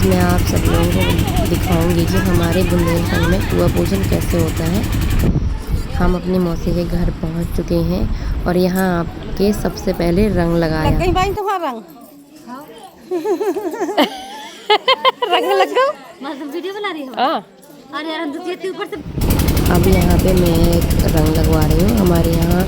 मैं आप सब लोगों को दिखाऊंगी कि हमारे बुंदेलखंड में कुआं पूजन कैसे होता है। हम अपनी मौसी के घर पहुंच चुके हैं और यहाँ आपके सबसे पहले रंग लगाया। लग गई तुम्हारा रंग रंग लग गया। मतलब वीडियो बना रही हो? अरे यार दूसरे ऊपर से। अब यहाँ पे मैं एक रंग लगवा रही हूँ। हमारे यहाँ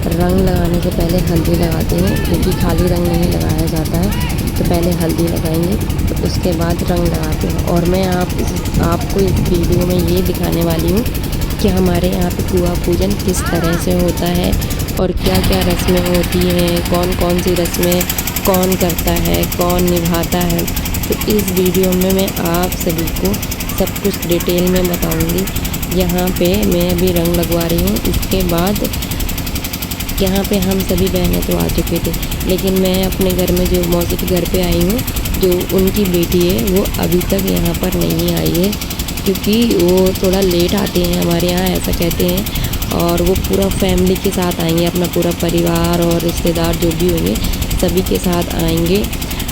रंग लगाने से पहले हल्दी लगाते हैं, क्योंकि खाली रंग नहीं लगाया जाता है। तो पहले हल्दी लगाएंगे, तो उसके बाद रंग लगाते हैं। और मैं आपको इस वीडियो में ये दिखाने वाली हूँ कि हमारे यहाँ पे कुआं पूजन किस तरह से होता है और क्या क्या रस्में होती हैं, कौन कौन सी रस्में कौन करता है, कौन निभाता है। तो इस वीडियो में मैं आप सभी को सब कुछ डिटेल में बताऊंगी। यहाँ पे मैं अभी रंग लगवा रही हूँ। इसके बाद यहाँ पे हम सभी बहनें तो आ चुके थे, लेकिन मैं अपने घर में जो मौसी के घर पे आई हूँ, जो उनकी बेटी है वो अभी तक यहाँ पर नहीं आई है, क्योंकि वो थोड़ा लेट आते हैं हमारे यहाँ, ऐसा कहते हैं। और वो पूरा फैमिली के साथ आएंगे, अपना पूरा परिवार और रिश्तेदार जो भी होंगे सभी के साथ आएंगे।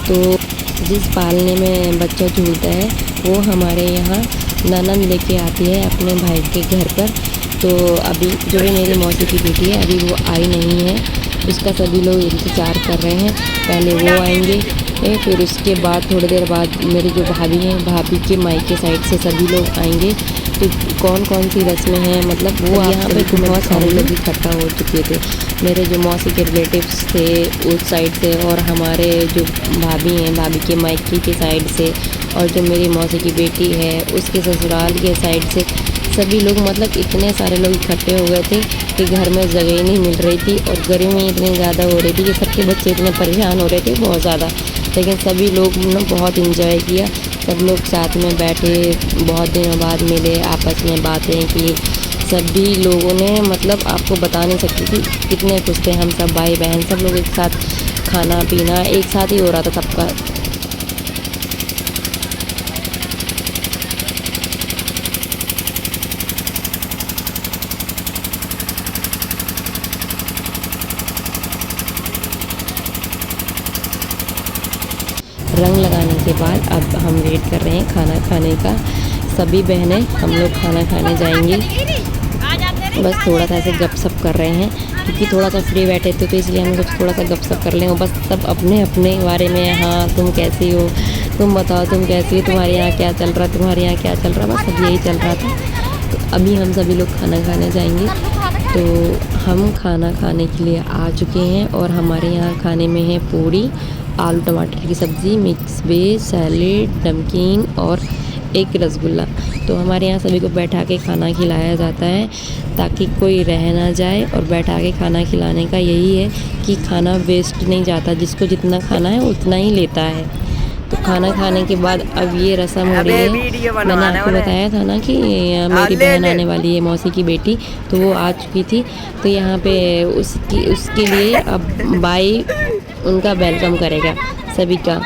तो जिस पालने में बच्चा झूलता है वो हमारे यहाँ ननद लेके आती है अपने भाई के घर पर। तो अभी जो है मेरी मौसी की बेटी है, अभी वो आई नहीं है, उसका सभी लोग इंतज़ार कर रहे हैं। पहले वो आएंगे, फिर उसके बाद थोड़ी देर बाद मेरी जो भाभी हैं, भाभी के मायके साइड से सभी लोग आएंगे। तो कौन कौन सी रस्में हैं, मतलब वो यहाँ पे बहुत सारे लोग इकट्ठा हो चुके थे। मेरे जो मौसी के रिलेटिव्स थे उस साइड से, और हमारे जो भाभी हैं, भाभी के मायके के साइड से, और जो मेरी मौसी की बेटी है उसके ससुराल के साइड से सभी लोग, मतलब इतने सारे लोग इकट्ठे हो गए थे कि घर में जगह ही नहीं मिल रही थी। और गर्मी इतनी ज़्यादा हो रही थी कि सबके बच्चे इतने परेशान हो रहे थे बहुत ज़्यादा। लेकिन सभी लोग ने बहुत इंजॉय किया, सब लोग साथ में बैठे, बहुत दिनों बाद मिले, आपस में बातें की। सभी लोगों ने, मतलब आपको बता नहीं सकती कि कितने खुश थे हम सब, भाई बहन सब लोग एक साथ, खाना पीना एक साथ ही हो रहा था सबका। रंग लगाने के बाद अब हम वेट कर रहे हैं खाना खाने का। सभी बहनें हम लोग खाना खाने जाएंगी। बस थोड़ा सा ऐसे गपशप कर रहे हैं, क्योंकि थोड़ा सा फ्री बैठे थे, तो इसलिए हम लोग थोड़ा सा गपशप कर लें। और बस सब अपने अपने बारे में, हाँ तुम कैसी हो, तुम बताओ तुम कैसी हो, तुम्हारे यहाँ क्या चल रहा, तुम्हारे यहाँ क्या चल रहा, बस सब यही चल रहा था। तो अभी हम सभी लोग खाना खाने जाएंगे। तो हम खाना खाने के लिए आ चुके हैं और हमारे यहाँ खाने में है पूड़ी, आलू टमाटर की सब्ज़ी, मिक्स वेज, सैलेड, नमकीन और एक रसगुल्ला। तो हमारे यहाँ सभी को बैठा के खाना खिलाया जाता है ताकि कोई रह ना जाए। और बैठा के खाना खिलाने का यही है कि खाना वेस्ट नहीं जाता, जिसको जितना खाना है उतना ही लेता है। तो खाना खाने के बाद अब ये रस्म हो रही है। मैंने आपको बताया था ना कि मेरी बहन आने वाली है, मौसी की बेटी, तो वो आ चुकी थी। तो यहाँ पे उसके लिए अब भाई उनका वेलकम करेगा सभी का।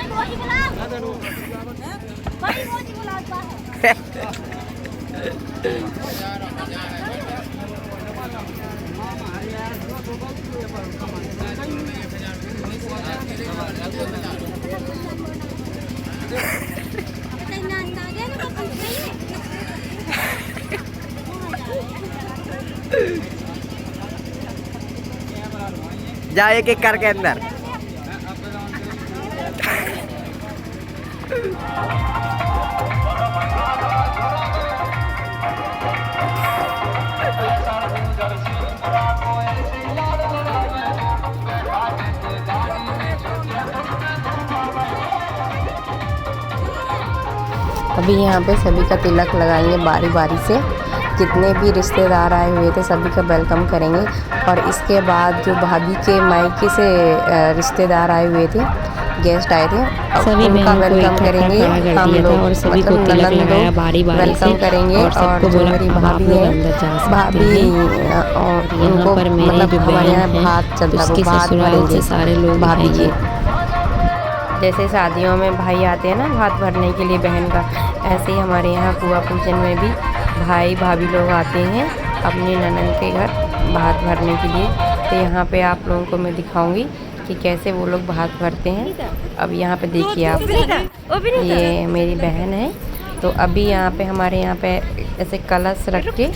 जा एक एक करके अंदर। अभी यहाँ पे सभी का तिलक लगाएंगे बारी बारी से। जितने भी रिश्तेदार आए हुए थे सभी का वेलकम करेंगे। और इसके बाद जो भाभी के मायके से रिश्तेदार आए हुए थे, गेस्ट आए थे, सभी उनका वेलकम करेंगे हम लोग, और सभी को मतलब तिलक लगाया ननद बारी बारी से वेलकम करेंगे। और जो मेरी भाभी है, भाभी और उनको पर मेरे मतलब जो हमारे यहाँ बहन भात चलता है, उसके वो भात ससुराल भरेंगे से सारे लोग भाभी आएंगे। के। जैसे शादियों में भाई आते हैं ना भात भरने के लिए बहन का, ऐसे ही हमारे यहाँ कुआं पूजन में भी भाई भाभी लोग आते हैं अपनी ननद के घर भात भरने के लिए। तो यहाँ पे आप लोगों को मैं दिखाऊंगी कि कैसे वो लोग भात भरते हैं। अब यहाँ पे देखिए आप, ये मेरी बहन है, तो अभी यहाँ पे हमारे यहाँ पे ऐसे कलश रख के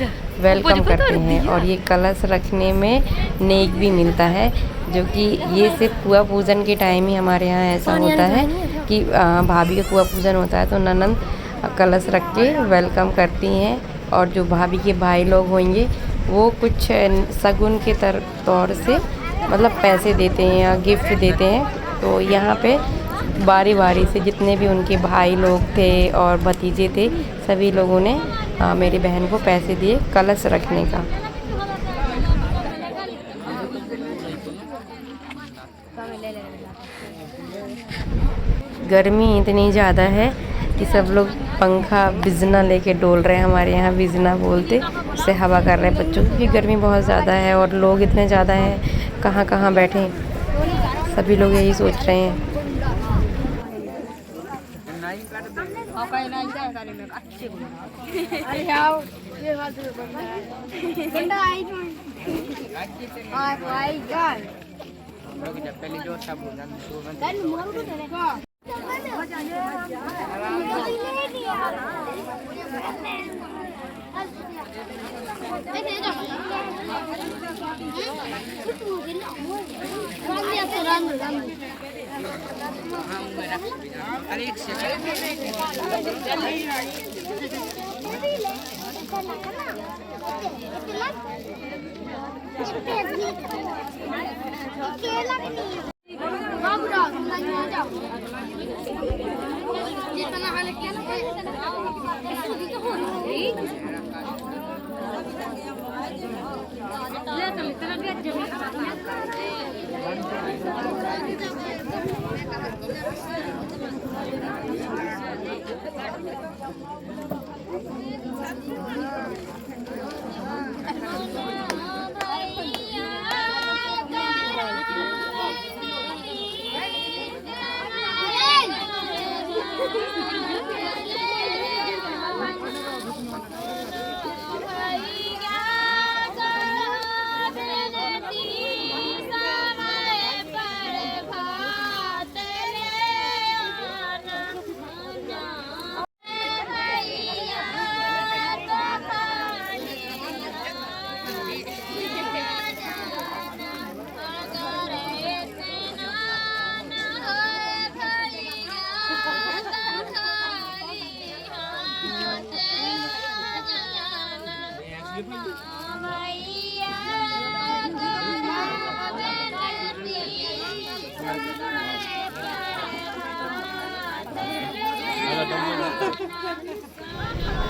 वेलकम करते हैं, और ये कलश रखने में नेक भी मिलता है, जो कि ये सिर्फ पुआ पूजन के टाइम ही हमारे यहाँ ऐसा होता है कि भाभी का पुआ पूजन होता है तो ननंद कलश रख के वेलकम करती हैं, और जो भाभी के भाई लोग होंगे वो कुछ शगुन के तौर से मतलब पैसे देते हैं या गिफ्ट देते हैं। तो यहाँ पे बारी बारी से जितने भी उनके भाई लोग थे और भतीजे थे, सभी लोगों ने मेरी बहन को पैसे दिए कलश रखने का। गर्मी इतनी ज़्यादा है कि सब लोग पंखा बिजना लेके डोल रहे हैं, हमारे यहाँ बिजना बोलते, उससे हवा कर रहे हैं बच्चों की। गर्मी बहुत ज़्यादा है और लोग इतने ज़्यादा हैं, कहाँ कहाँ बैठे, सभी लोग यही सोच रहे हैं।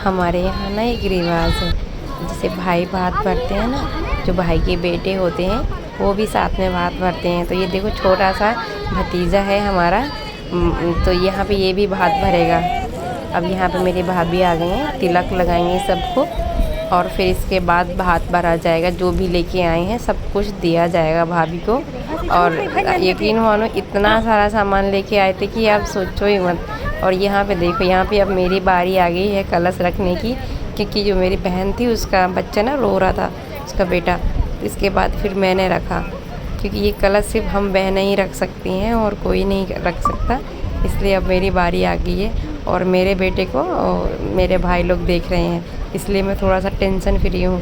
हमारे यहाँ ना एक रिवाज है, जैसे भाई भात भरते हैं ना, जो भाई के बेटे होते हैं वो भी साथ में भात भरते हैं। तो ये देखो छोटा सा भतीजा है हमारा, तो यहाँ पे ये भी भात भरेगा। अब यहाँ पे मेरी भाभी आ गई हैं, तिलक लगाएंगे सबको, और फिर इसके बाद भात भरा जाएगा। जो भी लेके आए हैं सब कुछ दिया जाएगा भाभी को। और यकीन मानो इतना सारा सामान लेके आए थे कि आप सोचो ही मत। और यहाँ पे देखो, यहाँ पे अब मेरी बारी आ गई है कलश रखने की, क्योंकि जो मेरी बहन थी उसका बच्चा ना रो रहा था, उसका बेटा। इसके बाद फिर मैंने रखा, क्योंकि ये कलश सिर्फ हम बहनें ही रख सकती हैं और कोई नहीं रख सकता, इसलिए अब मेरी बारी आ गई है। और मेरे बेटे को मेरे भाई लोग देख रहे हैं, इसलिए मैं थोड़ा सा टेंशन फ्री हूँ।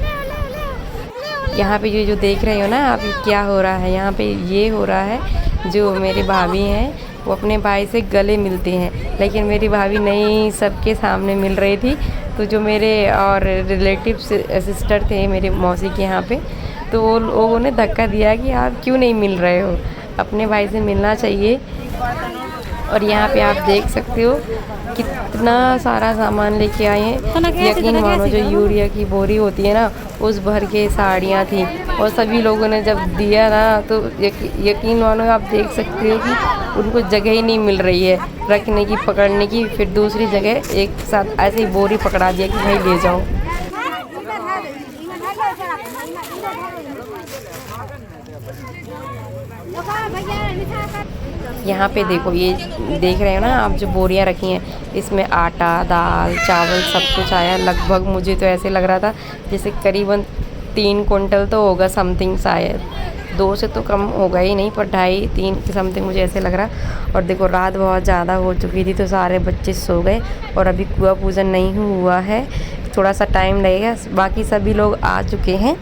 यहाँ पे ये जो देख रहे हो ना आप, क्या हो रहा है यहाँ पे, ये हो रहा है जो मेरी भाभी हैं वो अपने भाई से गले मिलते हैं, लेकिन मेरी भाभी नहीं सबके सामने मिल रही थी। तो जो मेरे और रिलेटिव सिस्टर थे मेरे मौसी के यहाँ पे, तो वो लोगों ने धक्का दिया कि आप क्यों नहीं मिल रहे हो, अपने भाई से मिलना चाहिए। और यहाँ पे आप देख सकते हो कितना सारा सामान लेके आए हैं। यकीन मानो जो यूरिया की बोरी होती है ना, उस भर के साड़ियाँ थी, और सभी लोगों ने जब दिया ना तो यकीन मानो आप देख सकते हो कि उनको जगह ही नहीं मिल रही है रखने की, पकड़ने की। फिर दूसरी जगह एक साथ ऐसे ही बोरी पकड़ा दिया कि भाई ले जाओ। यहाँ पे देखो, ये देख रहे हो ना आप जो बोरियाँ रखी हैं, इसमें आटा, दाल, चावल सब कुछ आया। लगभग मुझे तो ऐसे लग रहा था जैसे करीबन 3 कुंटल तो होगा समथिंग शायद, 2 से तो कम होगा ही नहीं, पर 2.5-3 के समथिंग मुझे ऐसे लग रहा। और देखो रात बहुत ज़्यादा हो चुकी थी तो सारे बच्चे सो गए और अभी कुआं पूजन नहीं हुआ है, थोड़ा सा टाइम लगेगा। बाकी सभी लोग आ चुके हैं।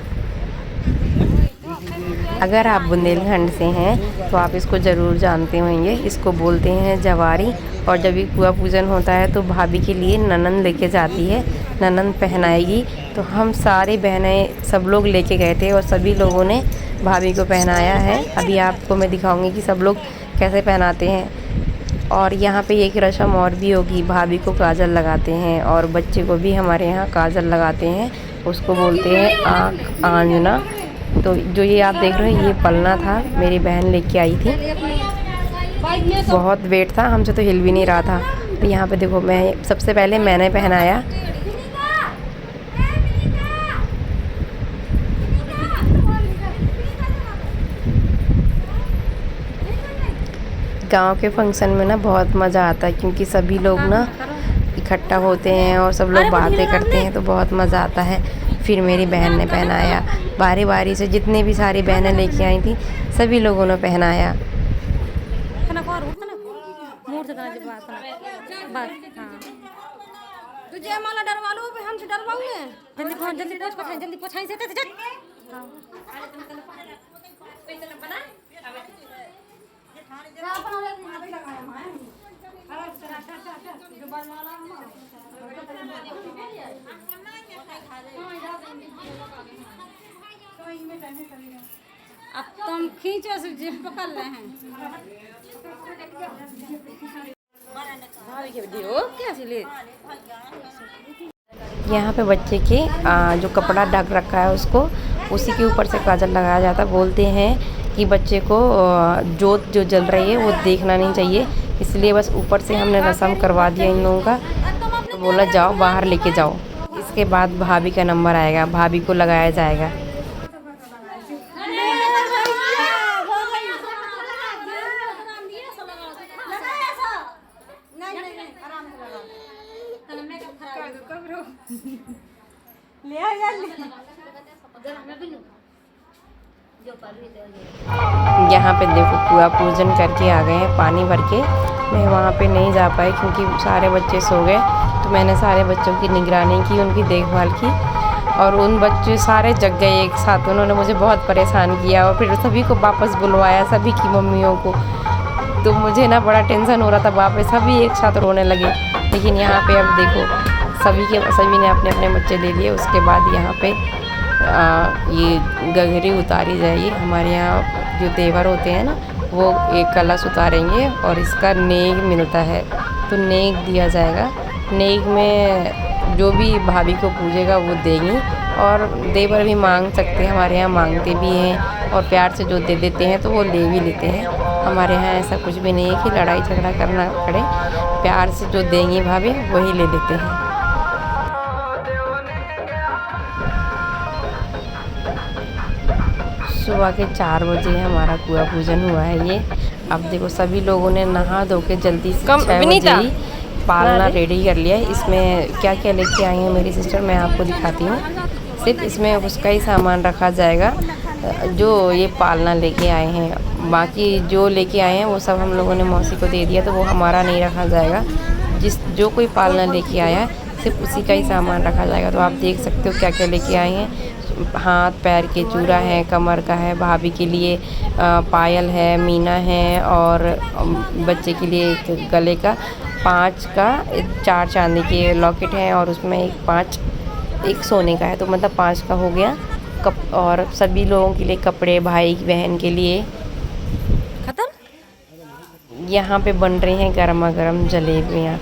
अगर आप बुंदेलखंड से हैं तो आप इसको ज़रूर जानते होंगे, इसको बोलते हैं जवारी। और जब ये कुआं पूजन होता है तो भाभी के लिए ननन लेके जाती है, ननन पहनाएगी। तो हम सारी बहनें सब लोग लेके गए थे और सभी लोगों ने भाभी को पहनाया है। अभी आपको मैं दिखाऊंगी कि सब लोग कैसे पहनाते हैं। और यहाँ पे एक रस्म और भी होगी, भाभी को काजल लगाते हैं और बच्चे को भी हमारे यहाँ काजल लगाते हैं, उसको बोलते हैं आँख आंजना। तो जो ये आप देख रहे हो ये पलना था, मेरी बहन लेके आई थी। बहुत वेट था, हमसे तो हिल भी नहीं रहा था। तो यहाँ पे देखो मैं सबसे पहले मैंने पहनाया। गांव के फंक्शन में ना बहुत मज़ा आता है क्योंकि सभी लोग ना इकट्ठा होते हैं और सब लोग बातें करते हैं तो बहुत मज़ा आता है। फिर मेरी बहन ने पहनाया, बारी बारी से जितनी भी सारी बहनें लेके आई थी सभी लोगों ने पहनाया। तुझे माला डरवा लो, हमसे डरवाओगे? जल्दी पहुंच, जल्दी पहुंच, जल्दी पहुंचाई से चल। अब तुम खींचो से जिप पकड़ रहे हैं। यहाँ पे बच्चे के जो कपड़ा ढक रखा है उसको उसी के ऊपर से काजल लगाया जाता है। बोलते हैं कि बच्चे को जोत जो जल रही है वो देखना नहीं चाहिए, इसलिए बस ऊपर से हमने रस्म करवा दिया इन लोगों का। तो बोला जाओ बाहर लेके जाओ। इसके बाद भाभी का नंबर आएगा, भाभी को लगाया जाएगा। यहाँ पे देखो कुआं पूजन करके आ गए हैं पानी भर के। मैं वहाँ पे नहीं जा पाई क्योंकि सारे बच्चे सो गए, तो मैंने सारे बच्चों की निगरानी की, उनकी देखभाल की। और उन बच्चे सारे जग गए एक साथ, उन्होंने मुझे बहुत परेशान किया और फिर सभी को वापस बुलवाया, सभी की मम्मियों को। तो मुझे ना बड़ा टेंशन हो रहा था, वापस सभी एक साथ रोने लगे। लेकिन यहाँ पे अब देखो सभी ने अपने अपने बच्चे ले लिए। उसके बाद यहाँ पे ये गगरी उतारी जाएगी। हमारे यहाँ जो देवर होते हैं ना वो एक कलश उतारेंगे और इसका नेग मिलता है, तो नेग दिया जाएगा। नेग में जो भी भाभी को पूजेगा वो देंगी और देवर भी मांग सकते हैं, हमारे यहाँ मांगते भी हैं और प्यार से जो दे देते हैं तो वो ले भी लेते हैं। हमारे यहाँ ऐसा कुछ भी नहीं है कि लड़ाई झगड़ा करना पड़े, प्यार से जो देंगी भाभी वही ले लेते हैं। सुबह के 4 बजे हमारा कुआं पूजन हुआ है। ये अब देखो सभी लोगों ने नहा धो के जल्दी से 6 बजे ही पालना रेडी कर लिया है। इसमें क्या क्या लेके आई हैं मेरी सिस्टर, मैं आपको दिखाती हूँ। सिर्फ इसमें उसका ही सामान रखा जाएगा जो ये पालना लेके आए हैं। बाकी जो लेके आए हैं वो सब हम लोगों ने मौसी को दे दिया, तो वो हमारा नहीं रखा जाएगा। जो कोई पालना लेके आया है सिर्फ उसी का ही सामान रखा जाएगा। तो आप देख सकते हो क्या क्या लेके आए हैं। हाथ पैर के चूड़ा है, कमर का है, भाभी के लिए पायल है, मीना है और बच्चे के लिए एक गले का 5 का 4 चांदी के लॉकेट हैं और उसमें एक सोने का है, तो मतलब 5 का हो गया। और सभी लोगों के लिए कपड़े, भाई बहन के लिए खत्म। यहाँ पे बन रही हैं गर्मा गर्म जलेबियाँ,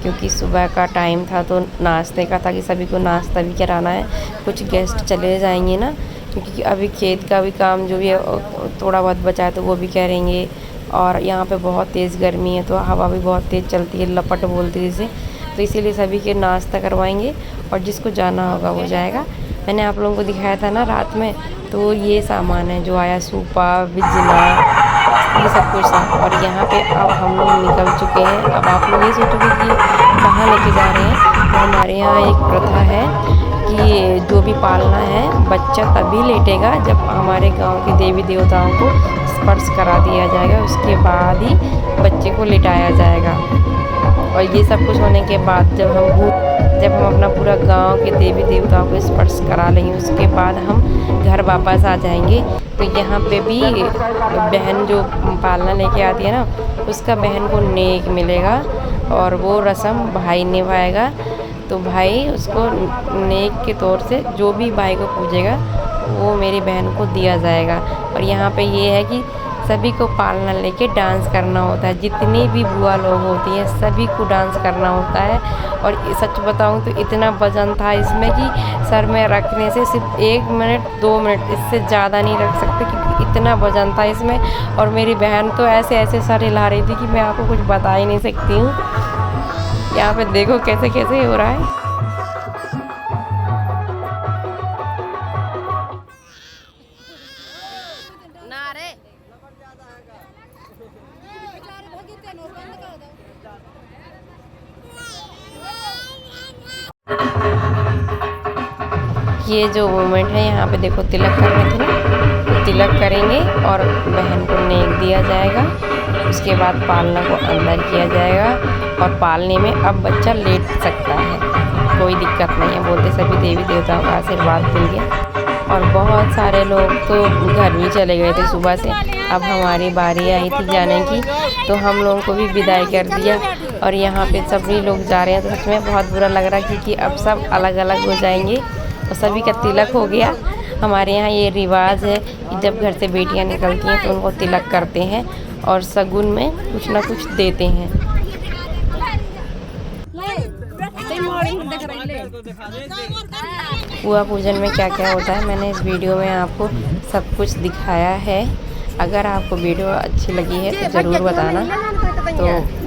क्योंकि सुबह का टाइम था तो नाश्ते का था कि सभी को नाश्ता भी कराना है। कुछ गेस्ट चले जाएंगे ना, क्योंकि अभी खेत का भी काम जो भी है थोड़ा बहुत बचा है तो वो भी करेंगे। और यहाँ पे बहुत तेज़ गर्मी है तो हवा भी बहुत तेज़ चलती है, लपट बोलती है जिसे, तो इसीलिए सभी के नाश्ता करवाएंगे और जिसको जाना होगा वो जाएगा। मैंने आप लोगों को दिखाया था ना रात में, तो ये सामान है जो आया, सूपा, बिजला, ये सब कुछ था। और यहाँ पे अब हम लोग निकल चुके हैं। अब आप लोग ये सोचोगे कि कहाँ लेके जा रहे हैं, तो हमारे यहाँ एक प्रथा है कि जो भी पालना है बच्चा तभी लेटेगा जब हमारे गांव के देवी देवताओं को स्पर्श करा दिया जाएगा, उसके बाद ही बच्चे को लिटाया जाएगा। और ये सब कुछ होने के बाद जब हम अपना पूरा गांव के देवी देवताओं को स्पर्श करा लेंगे, उसके बाद हम घर वापस आ जाएंगे। तो यहाँ पे भी बहन जो पालना लेके आती है ना, उसका बहन को नेक मिलेगा और वो रस्म भाई निभाएगा। तो भाई उसको नेक के तौर से जो भी भाई को पूजेगा वो मेरी बहन को दिया जाएगा। और यहाँ पे ये है कि सभी को पालना लेके डांस करना होता है, जितनी भी बुआ लोग होती हैं सभी को डांस करना होता है। और सच बताऊं तो इतना वजन था इसमें कि सर में रखने से सिर्फ 1 मिनट 2 मिनट, इससे ज़्यादा नहीं रख सकते क्योंकि इतना वजन था इसमें। और मेरी बहन तो ऐसे ऐसे सर हिला रही थी कि मैं आपको कुछ बता ही नहीं सकती हूँ। यहाँ पे देखो कैसे कैसे हो रहा है। ये जो मोमेंट है यहाँ पे देखो तिलक कर रहे थे ना, तो तिलक करेंगे और बहन को नेक दिया जाएगा। उसके बाद पालना को अंदर किया जाएगा और पालने में अब बच्चा लेट सकता है, कोई दिक्कत नहीं है। बोलते सभी देवी देवताओं का आशीर्वाद मिल गया। और बहुत सारे लोग तो घर भी चले गए थे सुबह से। अब हमारी बारी आई थी जाने की, तो हम लोगों को भी विदाई कर दिया। और यहाँ पे सभी लोग जा रहे हैं, तो सच में बहुत बुरा लग रहा है क्योंकि अब सब अलग अलग हो जाएंगे और सभी का तिलक हो गया। हमारे यहाँ ये रिवाज है कि जब घर से बेटियाँ निकलती हैं तो उनको तिलक करते हैं और शगुन में कुछ ना कुछ देते हैं। बुआ पूजन में क्या क्या होता है मैंने इस वीडियो में आपको सब कुछ दिखाया है। अगर आपको वीडियो अच्छी लगी है तो ज़रूर बताना। तो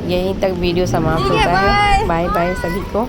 यहीं तक वीडियो समाप्त होता है। बाय बाय सभी को।